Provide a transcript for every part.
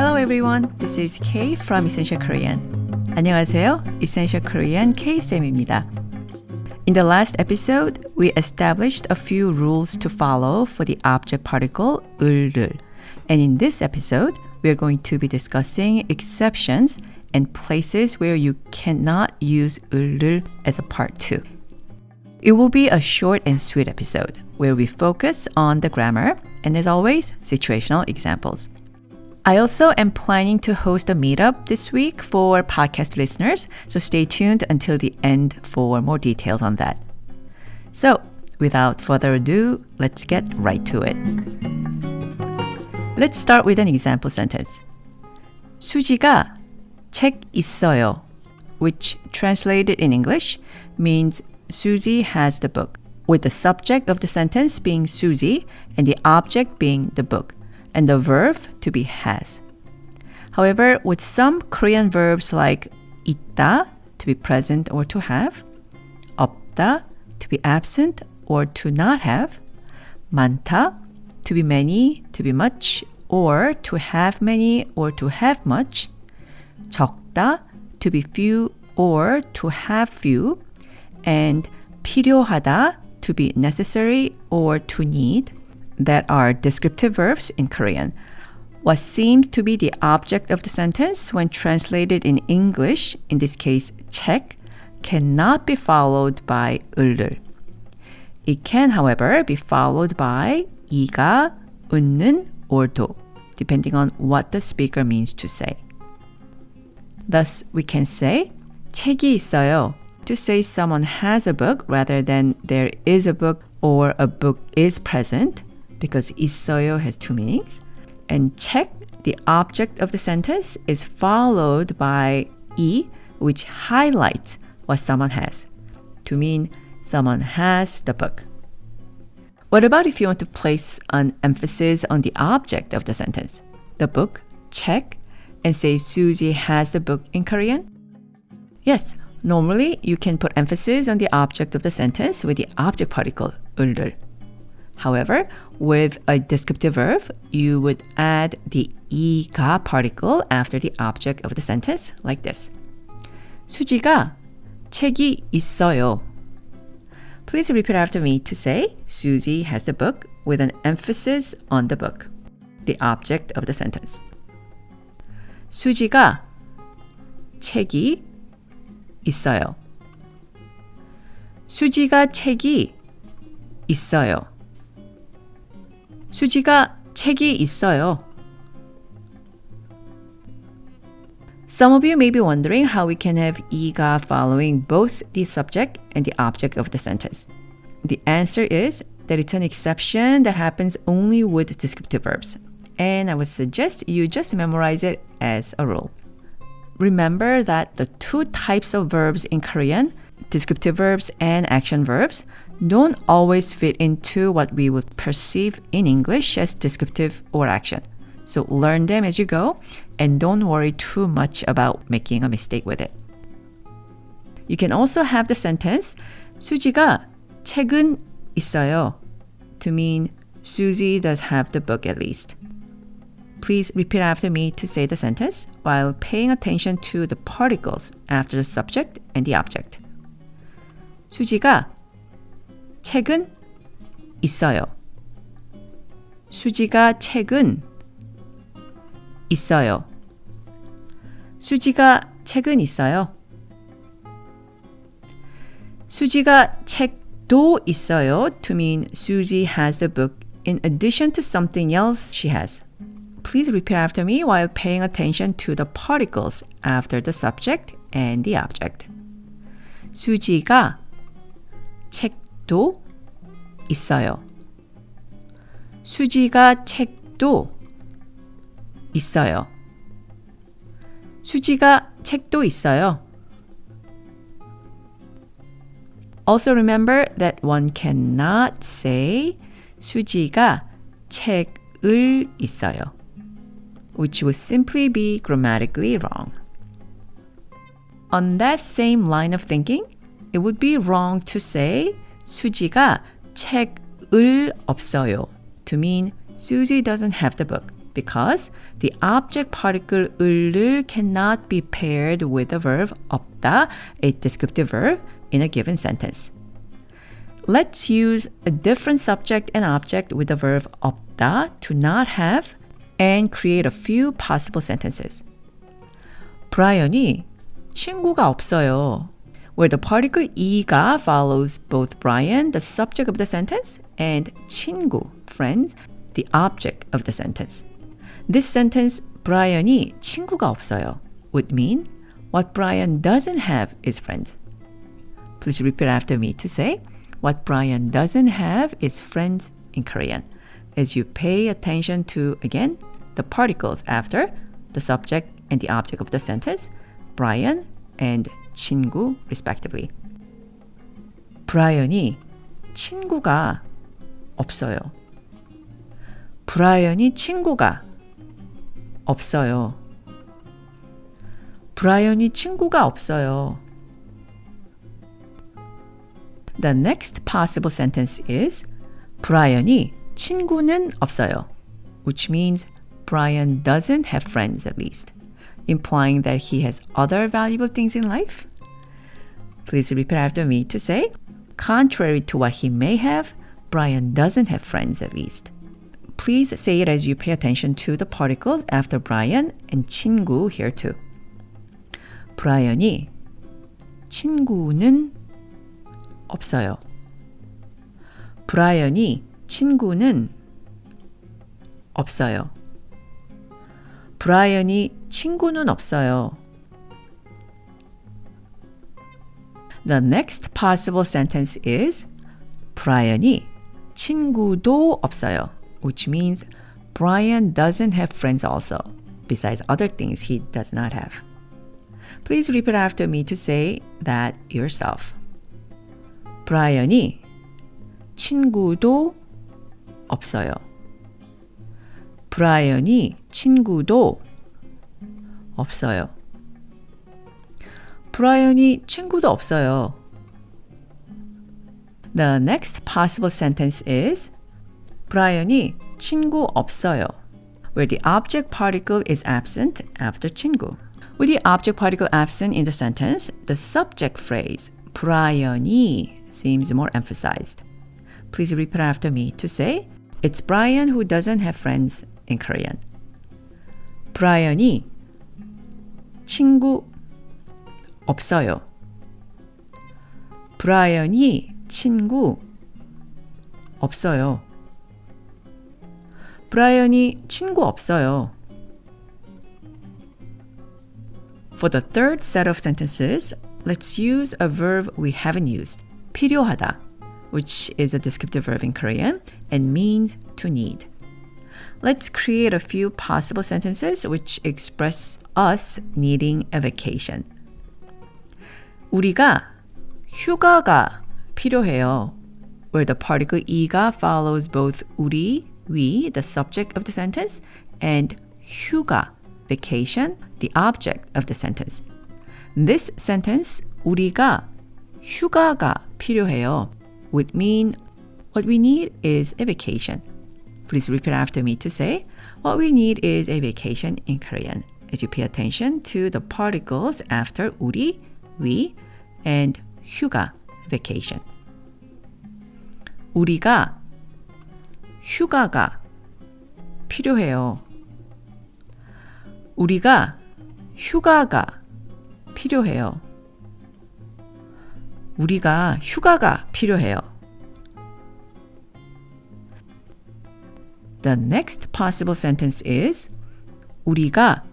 Hello everyone, this is Kay from Essential Korean. 안녕하세요, Essential Korean K쌤입니다. In the last episode, we established a few rules to follow for the object particle 을을. And in this episode, we are going to be discussing exceptions and places where you cannot use 을을 as a part 2. It will be a short and sweet episode where we focus on the grammar and, as always, situational examples. I also am planning to host a meetup this week for podcast listeners, so stay tuned until the end for more details on that. So, without further ado, let's get right to it. Let's start with an example sentence. 수지가 책 있어요, which translated in English means Susie has the book, with the subject of the sentence being Susie and the object being the book, and the verb to be has. However, with some Korean verbs like 있다, to be present or to have, 없다, to be absent or to not have, 많다, to be many, to be much, or to have many or to have much, 적다, to be few or to have few, and 필요하다, to be necessary or to need, that are descriptive verbs in Korean. What seems to be the object of the sentence when translated in English, in this case 책, cannot be followed by 을을. It can, however, be followed by 이가, 은는, or 도, depending on what the speaker means to say. Thus, we can say 책이 있어요 to say someone has a book rather than there is a book or a book is present, because 있어요 has two meanings. And 책, the object of the sentence, is followed by 이, which highlights what someone has, to mean someone has the book. What about if you want to place an emphasis on the object of the sentence? The book, 책, and say Susie has the book in Korean? Yes, normally you can put emphasis on the object of the sentence with the object particle, 을을. However, with a descriptive verb, you would add the 이가 particle after the object of the sentence like this. 수지가 책이 있어요. Please repeat after me to say Susie has the book with an emphasis on the book, the object of the sentence. 수지가 책이 있어요. 수지가 책이 있어요. 수지가 책이 있어요. Some of you may be wondering how we can have 이가 following both the subject and the object of the sentence. The answer is that it's an exception that happens only with descriptive verbs, and I would suggest you just memorize it as a rule. Remember that the two types of verbs in Korean, descriptive verbs and action verbs, don't always fit into what we would perceive in English as descriptive or action. So learn them as you go and don't worry too much about making a mistake with it. You can also have the sentence 수지가 책은 있어요 to mean Susie does have the book at least. Please repeat after me to say the sentence while paying attention to the particles after the subject and the object. 수지가 책은 있어요. 수지가 책은 있어요. 수지가 책은 있어요. 수지가 책도 있어요 to mean Susie has the book in addition to something else she has. Please repeat after me while paying attention to the particles after the subject and the object. 수지가 책도 있어요. 수지가 책도 있어요. 수지가 책도 있어요. Also remember that one cannot say 수지가 책을 있어요, which would simply be grammatically wrong. On that same line of thinking, it would be wrong to say 수지가 책을 없어요 to mean Susie doesn't have the book, because the object particle 을을 cannot be paired with the verb 없다, a descriptive verb, in a given sentence. Let's use a different subject and object with the verb 없다, to not have, and create a few possible sentences. 브라이언이 친구가 없어요. Where the particle 이가 follows both Brian, the subject of the sentence, and 친구, friend, the object of the sentence. This sentence, 브라이언이 친구가 없어요, would mean what Brian doesn't have is friends. Please repeat after me to say, what Brian doesn't have is friends in Korean. As you pay attention to, again, the particles after the subject and the object of the sentence, Brian and 친구, respectively. 브라이언이 친구가 없어요. 브라이언이 친구가 없어요. 브라이언이 친구가 없어요. The next possible sentence is 브라이언이 친구는 없어요, which means Brian doesn't have friends at least, implying that he has other valuable things in life. Please repeat after me to say, contrary to what he may have, Brian doesn't have friends at least. Please say it as you pay attention to the particles after Brian and 친구 here too. 브라이언이 친구는 없어요. 브라이언이 친구는 없어요. 브라이언이 친구는 없어요. The next possible sentence is 브라이언이 친구도 없어요, which means Brian doesn't have friends also, besides other things he does not have. Please repeat after me to say that yourself. 브라이언이 친구도 없어요. 브라이언이 친구도 없어요. 브라이언이 친구도 없어요. The next possible sentence is 브라이언이 친구 없어요, where the object particle is absent after 친구. With the object particle absent in the sentence, the subject phrase 브라이언이 seems more emphasized. Please repeat after me to say, it's Brian who doesn't have friends in Korean. 브라이언이 친구 없어요. 브라이언이 친구 없어요. 브라이언이 친구 없어요. For the third set of sentences, let's use a verb we haven't used, 필요하다, which is a descriptive verb in Korean and means to need. Let's create a few possible sentences which express us needing a vacation. 우리가 휴가가 필요해요, where the particle 이가 follows both 우리, we, the subject of the sentence, and 휴가, vacation, the object of the sentence. This sentence, 우리가 휴가가 필요해요, would mean what we need is a vacation. Please repeat after me to say, what we need is a vacation in Korean, as you pay attention to the particles after 우리, we, and 휴가, vacation. 우리가 휴가가 필요해요. 우리가 휴가가 필요해요. 우리가 휴가가 필요해요. The next possible sentence is 우리가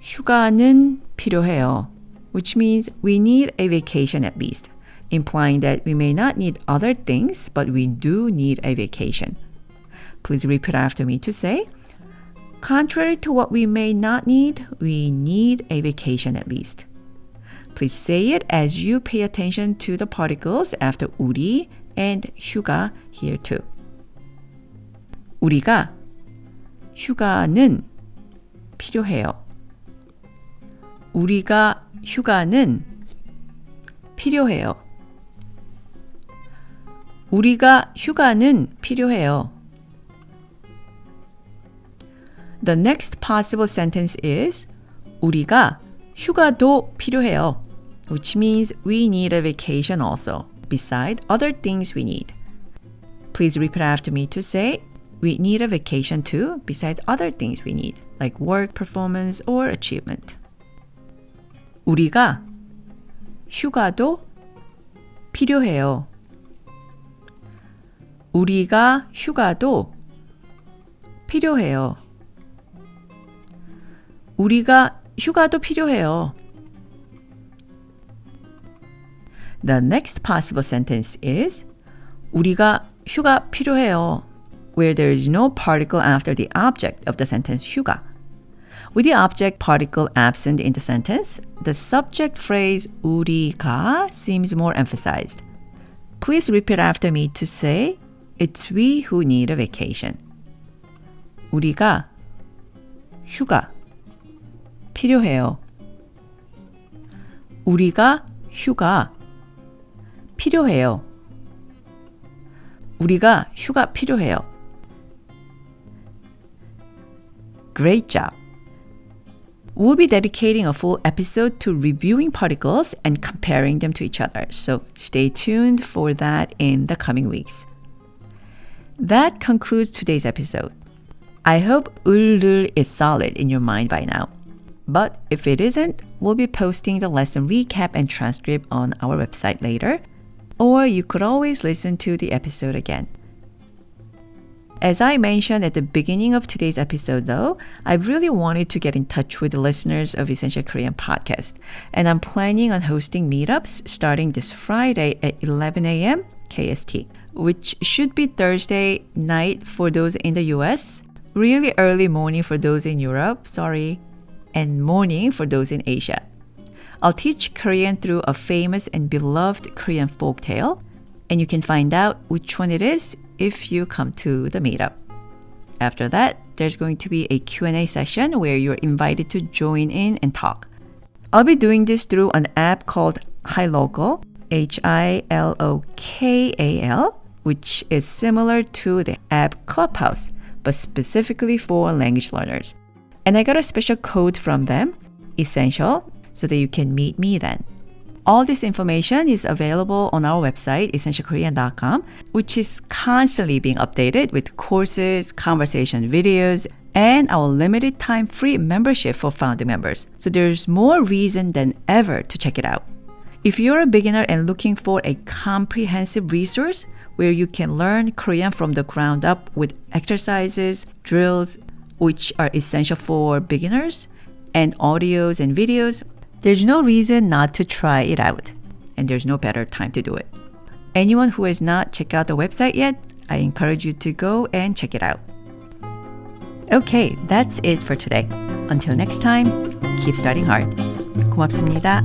휴가는 필요해요, which means we need a vacation at least, implying that we may not need other things, but we do need a vacation. Please repeat after me to say, contrary to what we may not need, we need a vacation at least. Please say it as you pay attention to the particles after 우리 and 휴가 here too. 우리가 휴가는 필요해요. 우리가 휴가는 필요해요. 우리가 휴가는 필요해요. The next possible sentence is 우리가 휴가도 필요해요, which means we need a vacation also, beside other things we need. Please repeat after me to say we need a vacation too, besides other things we need, like work, performance, or achievement. 우리가 휴가도 필요해요. 우리가 휴가도 필요해요. 우리가 휴가도 필요해요. The next possible sentence is 우리가 휴가 필요해요, where there is no particle after the object of the sentence 휴가. With the object particle absent in the sentence, the subject phrase 우리가 seems more emphasized. Please repeat after me to say it's we who need a vacation. 우리가 휴가 필요해요. 우리가 휴가 필요해요. 우리가 휴가 필요해요. Great job. We'll be dedicating a full episode to reviewing particles and comparing them to each other, so stay tuned for that in the coming weeks. That concludes today's episode. I hope 을을 is solid in your mind by now. But if it isn't, we'll be posting the lesson recap and transcript on our website later, or you could always listen to the episode again. As I mentioned at the beginning of today's episode though, I really wanted to get in touch with the listeners of Essential Korean Podcast, and I'm planning on hosting meetups starting this Friday at 11 a.m. KST, which should be Thursday night for those in the US, really early morning for those in Europe, and morning for those in Asia. I'll teach Korean through a famous and beloved Korean folktale, and you can find out which one it is if you come to the meetup. After that, there's going to be a Q&A session where you're invited to join in and talk. I'll be doing this through an app called HiLocal, HILOKAL, which is similar to the app Clubhouse, but specifically for language learners. And I got a special code from them, Essential, so that you can meet me then. All this information is available on our website, essentialkorean.com, which is constantly being updated with courses, conversation videos, and our limited time free membership for founding members. So there's more reason than ever to check it out. If you're a beginner and looking for a comprehensive resource where you can learn Korean from the ground up with exercises, drills, which are essential for beginners, and audios and videos, there's no reason not to try it out. And there's no better time to do it. Anyone who has not checked out the website yet, I encourage you to go and check it out. Okay, that's it for today. Until next time, keep studying hard. 고맙습니다.